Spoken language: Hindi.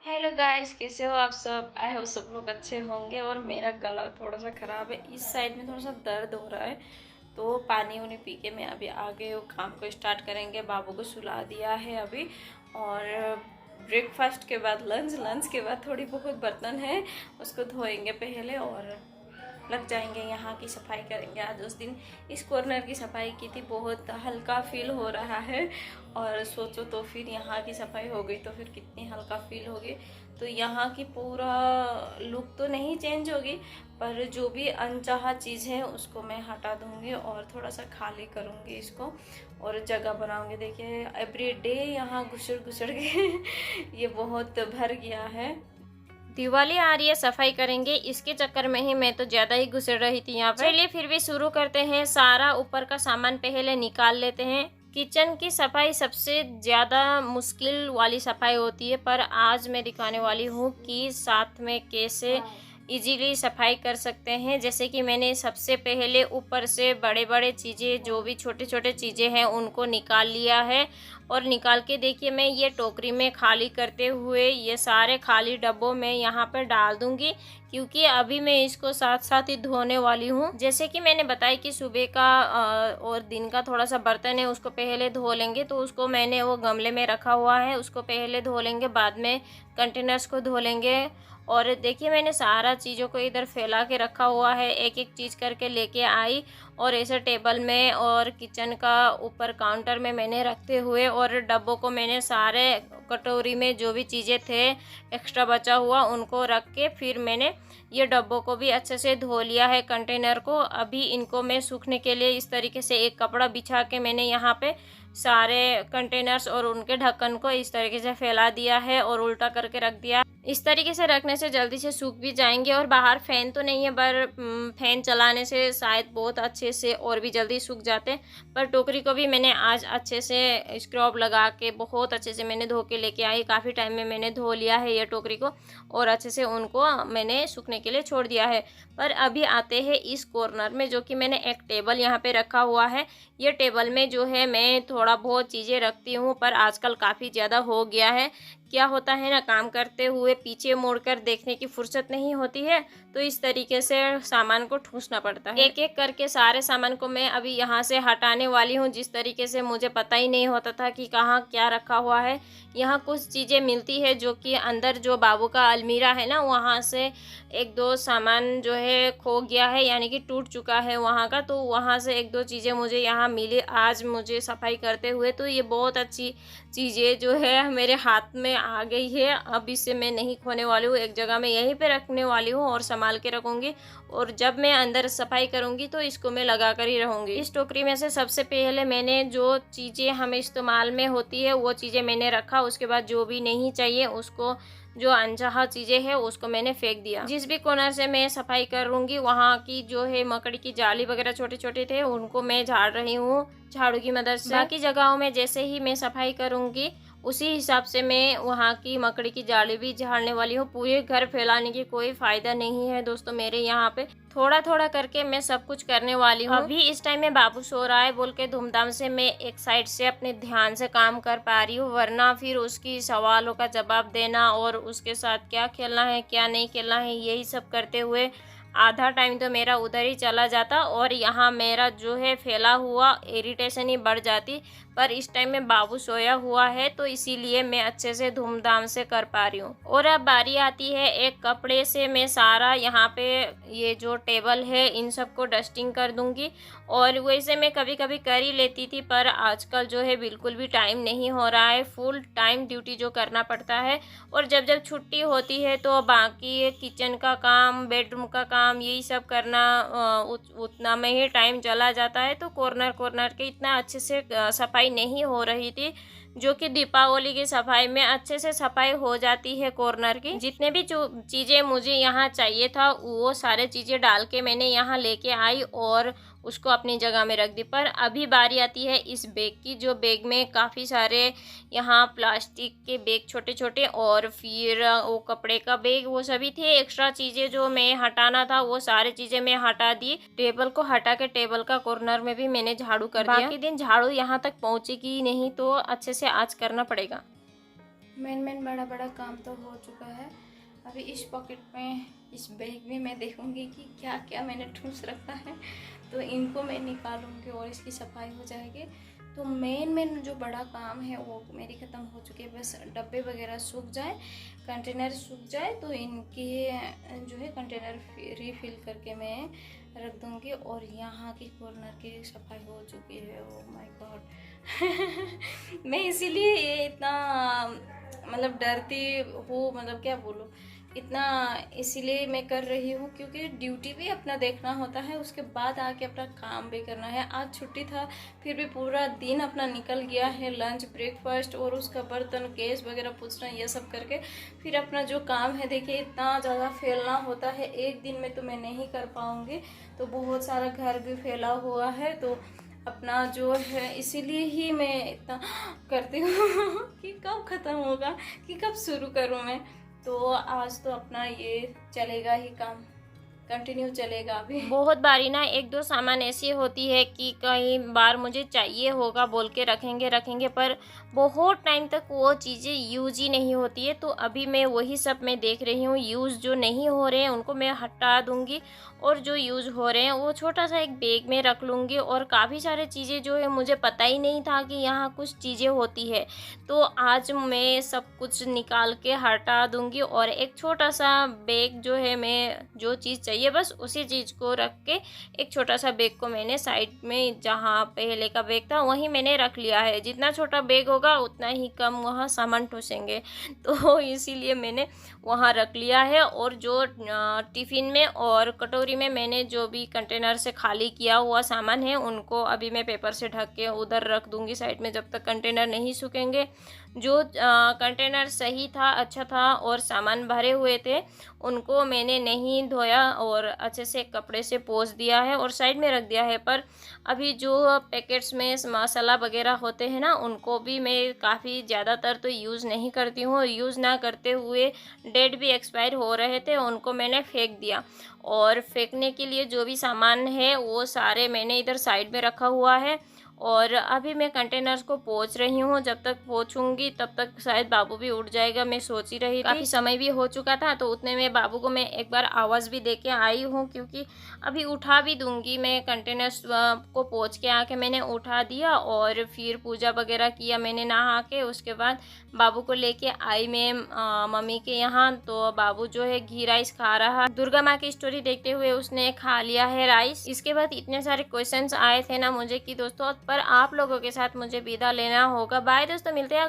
हेलो गाइस, कैसे हो आप सब। आई होप सब लोग अच्छे होंगे। और मेरा गला थोड़ा सा ख़राब है, इस साइड में थोड़ा सा दर्द हो रहा है। तो पानी उनी पी के मैं अभी आगे वो काम को स्टार्ट करेंगे। बाबू को सुला दिया है अभी। और ब्रेकफास्ट के बाद लंच के बाद थोड़ी बहुत बर्तन है, उसको धोएंगे पहले और लग जाएंगे। यहाँ की सफाई करेंगे। आज उस दिन इस कॉर्नर की सफाई की थी, बहुत हल्का फील हो रहा है। और सोचो तो फिर यहाँ की सफाई हो गई तो फिर कितनी हल्का फील होगी। तो यहाँ की पूरा लुक तो नहीं चेंज होगी, पर जो भी अनचाहा चीज़ है उसको मैं हटा दूँगी और थोड़ा सा खाली करूँगी इसको और जगह बनाऊँगी। देखिए एवरी डे यहाँ घुसड़ घुसड़ के ये बहुत भर गया है। दिवाली आ रही है, सफाई करेंगे, इसके चक्कर में ही मैं तो ज्यादा ही घुसड़ रही थी यहाँ पर। चलिए फिर भी शुरू करते हैं। सारा ऊपर का सामान पहले निकाल लेते हैं। किचन की सफाई सबसे ज्यादा मुश्किल वाली सफाई होती है, पर आज मैं दिखाने वाली हूँ कि साथ में कैसे इजीली सफाई कर सकते हैं। जैसे कि मैंने सबसे पहले ऊपर से बड़े बड़े चीज़ें, जो भी छोटे छोटे चीज़ें हैं, उनको निकाल लिया है। और निकाल के देखिए मैं ये टोकरी में खाली करते हुए ये सारे खाली डब्बों में यहाँ पर डाल दूँगी, क्योंकि अभी मैं इसको साथ साथ ही धोने वाली हूँ। जैसे कि मैंने बताया कि सुबह का और दिन का थोड़ा सा बर्तन है, उसको पहले धो लेंगे। तो उसको मैंने वो गमले में रखा हुआ है, उसको पहले धो लेंगे, बाद में कंटेनर्स को धो लेंगे। और देखिए मैंने सारा चीज़ों को इधर फैला के रखा हुआ है, एक एक चीज़ करके लेके आई और ऐसे टेबल में और किचन का ऊपर काउंटर में मैंने रखते हुए, और डब्बों को मैंने सारे कटोरी में जो भी चीज़ें थे एक्स्ट्रा बचा हुआ उनको रख के फिर मैंने ये डब्बों को भी अच्छे से धो लिया है, कंटेनर को। अभी इनको मैं सूखने के लिए इस तरीके से एक कपड़ा बिछा के मैंने यहाँ पे सारे कंटेनर्स और उनके ढक्कन को इस तरीके से फैला दिया है और उल्टा करके रख दिया। इस तरीके से रखने से जल्दी से सूख भी जाएंगे। और बाहर फैन तो नहीं है, पर फैन चलाने से शायद बहुत अच्छे से और भी जल्दी सूख जाते। पर टोकरी को भी मैंने आज अच्छे से स्क्रब लगा के बहुत अच्छे से मैंने धो के लेके आई। काफ़ी टाइम में मैंने धो लिया है ये टोकरी को और अच्छे से उनको मैंने सूखने के लिए छोड़ दिया है। पर अभी आते हैं इस कॉर्नर में, जो कि मैंने एक टेबल यहाँ पे रखा हुआ है। ये टेबल में जो है मैं थोड़ा बहुत चीज़ें रखती हूँ, पर आजकल काफ़ी ज़्यादा हो गया है। क्या होता है ना, काम करते हुए पीछे मुड़कर देखने की फुर्सत नहीं होती है, तो इस तरीके से सामान को ठूंसना पड़ता है। एक एक करके सारे सामान को मैं अभी यहाँ से हटाने वाली हूँ। जिस तरीके से मुझे पता ही नहीं होता था कि कहाँ क्या रखा हुआ है। यहाँ कुछ चीज़ें मिलती है जो कि अंदर जो बाबू का अलमीरा है ना, वहाँ से एक दो सामान जो है खो गया है, यानी कि टूट चुका है वहाँ का। तो वहाँ से एक दो चीज़ें मुझे यहाँ मिली आज मुझे सफाई करते हुए। तो ये बहुत अच्छी चीज़ें जो है मेरे हाथ में आ गई है। अब इसे मैं नहीं खोने वाली हूँ, एक जगह मैं यहीं पे रखने वाली हूँ और संभाल के रखूँगी। और जब मैं अंदर सफाई करूँगी तो इसको मैं लगा कर ही रहूँगी। इस टोकरी में से सबसे पहले मैंने जो चीज़ें हमें इस्तेमाल में होती है वो चीज़ें मैंने रखा। उसके बाद जो भी नहीं चाहिए उसको, जो अनचाहा चीज़ें हैं उसको मैंने फेंक दिया। जिस भी कॉर्नर से मैं सफाई करूँगी वहाँ की जो है मकड़ी की जाली वगैरह छोटे छोटे थे उनको मैं झाड़ रही हूँ झाड़ू की मदद से। बाकी जगहों में जैसे ही मैं सफाई करूँगी उसी हिसाब से मैं वहाँ की मकड़ी की जाली भी झाड़ने वाली हूँ। पूरे घर फैलाने की कोई फ़ायदा नहीं है दोस्तों, मेरे यहाँ पे थोड़ा थोड़ा करके मैं सब कुछ करने वाली हूँ। अभी इस टाइम में बाबू सो रहा है बोल के धूमधाम से मैं एक साइड से अपने ध्यान से काम कर पा रही हूँ, वरना फिर उसकी सवालों का जवाब देना और उसके साथ क्या खेलना है क्या नहीं खेलना है यही सब करते हुए आधा टाइम तो मेरा उधर ही चला जाता और यहाँ मेरा जो है फैला हुआ इरिटेशन ही बढ़ जाती। पर इस टाइम में बाबू सोया हुआ है तो इसीलिए मैं अच्छे से धूमधाम से कर पा रही हूँ। और अब बारी आती है एक कपड़े से मैं सारा यहाँ पे ये जो टेबल है इन सबको डस्टिंग कर दूँगी। और वैसे मैं कभी कभी कर ही लेती थी, पर आजकल जो है बिल्कुल भी टाइम नहीं हो रहा है, फुल टाइम ड्यूटी जो करना पड़ता है। और जब जब छुट्टी होती है तो बाकी किचन का काम, बेडरूम का काम, यही सब करना उतना में ही टाइम चला जाता है। तो कॉर्नर कॉर्नर के इतना अच्छे से सफाई नहीं हो रही थी, जो कि दीपावली की सफाई में अच्छे से सफाई हो जाती है कॉर्नर की। जितने भी चीज़ें मुझे यहाँ चाहिए था वो सारे चीज़ें डाल के मैंने यहाँ लेके आई और उसको अपनी जगह में रख दी। पर अभी बारी आती है इस बैग की, जो बैग में काफ़ी सारे यहाँ प्लास्टिक के बैग छोटे छोटे और फिर वो कपड़े का बैग वो सभी थे। एक्स्ट्रा चीज़ें जो मैं हटाना था वो सारी चीज़ें मैं हटा दी। टेबल को हटा के टेबल का कॉर्नर में भी मैंने झाड़ू कर दिया। बाकी दिन झाड़ू यहाँ तक पहुँचेगी नहीं तो अच्छे से आज करना पड़ेगा। मेन बड़ा बड़ा काम तो हो चुका है। अभी इस पॉकेट में, इस बैग में मैं देखूंगी कि क्या क्या मैंने ठूस रखा है, तो इनको मैं निकालूंगी और इसकी सफाई हो जाएगी। तो मेन जो बड़ा काम है वो मेरी ख़त्म हो चुकी है। बस डब्बे वगैरह सूख जाए, कंटेनर सूख जाए, तो इनकी जो है कंटेनर रीफिल करके मैं रख दूंगी। और यहाँ की कॉर्नर की सफाई हो चुकी है। ओह माय गॉड मैं इसीलिए ये इतना मतलब डरती हूँ, मतलब क्या बोलूँ, इतना इसीलिए मैं कर रही हूँ क्योंकि ड्यूटी भी अपना देखना होता है, उसके बाद आके अपना काम भी करना है। आज छुट्टी था, फिर भी पूरा दिन अपना निकल गया है, लंच, ब्रेकफास्ट और उसका बर्तन, गैस वगैरह पूछना, ये सब करके फिर अपना जो काम है देखिए इतना ज़्यादा फैलना होता है। एक दिन में तो मैं नहीं कर पाऊँगी, तो बहुत सारा घर भी फैला हुआ है, तो अपना जो है इसीलिए ही मैं इतना करती हूँ कि कब ख़त्म होगा, कि कब शुरू करूँ मैं। तो आज तो अपना ये चलेगा ही, काम कंटिन्यू चलेगा अभी। बहुत बारी ना एक दो सामान ऐसी होती है कि कई बार मुझे चाहिए होगा बोल के रखेंगे पर बहुत टाइम तक वो चीज़ें यूज ही नहीं होती है। तो अभी मैं वही सब मैं देख रही हूँ, यूज़ जो नहीं हो रहे हैं उनको मैं हटा दूँगी और जो यूज़ हो रहे हैं वो छोटा सा एक बैग में रख लूँगी। और काफ़ी सारी चीज़ें जो है मुझे पता ही नहीं था कि यहाँ कुछ चीज़ें होती है, तो आज मैं सब कुछ निकाल के हटा दूँगी। और एक छोटा सा बैग जो है, मैं जो चीज़ चाहिए बस उसी चीज़ को रख के एक छोटा सा बैग को मैंने साइड में, जहाँ पहले का बैग था वहीं मैंने रख लिया है। जितना छोटा बैग होगा उतना ही कम वहाँ सामान ठूसेंगे, तो इसीलिए मैंने वहाँ रख लिया है। और जो टिफ़िन में और कटोरी में मैंने जो भी कंटेनर से खाली किया हुआ सामान है उनको अभी मैं पेपर से ढक के उधर रख दूँगी साइड में, जब तक कंटेनर नहीं सूखेंगे। जो कंटेनर सही था, अच्छा था और सामान भरे हुए थे, उनको मैंने नहीं धोया और अच्छे से कपड़े से पोंछ दिया है और साइड में रख दिया है। पर अभी जो पैकेट्स में मसाला वगैरह होते हैं ना, उनको भी मैं काफ़ी ज़्यादातर तो यूज़ नहीं करती हूँ। यूज़ ना करते हुए डेट भी एक्सपायर हो रहे थे, उनको मैंने फेंक दिया। और फेंकने के लिए जो भी सामान है वो सारे मैंने इधर साइड में रखा हुआ है। और अभी मैं कंटेनर्स को पोंछ रही हूँ, जब तक पोंछूंगी तब तक शायद बाबू भी उठ जाएगा, मैं सोच ही रही थी। काफ़ी समय भी हो चुका था, तो उतने में बाबू को मैं एक बार आवाज़ भी दे के आई हूँ, क्योंकि अभी उठा भी दूंगी मैं। कंटेनर्स को पोंछ के आके मैंने उठा दिया और फिर पूजा वगैरह किया मैंने नहा के। उसके बाद बाबू को लेके आई मैं मम्मी के यहाँ, तो बाबू जो है घी राइस खा रहा। दुर्गा माँ की स्टोरी देखते हुए उसने खा लिया है राइस। इसके बाद इतने सारे क्वेश्चंस आए थे ना मुझे कि दोस्तों, पर आप लोगों के साथ मुझे विदा लेना होगा। बाय दोस्तों, मिलते हैं।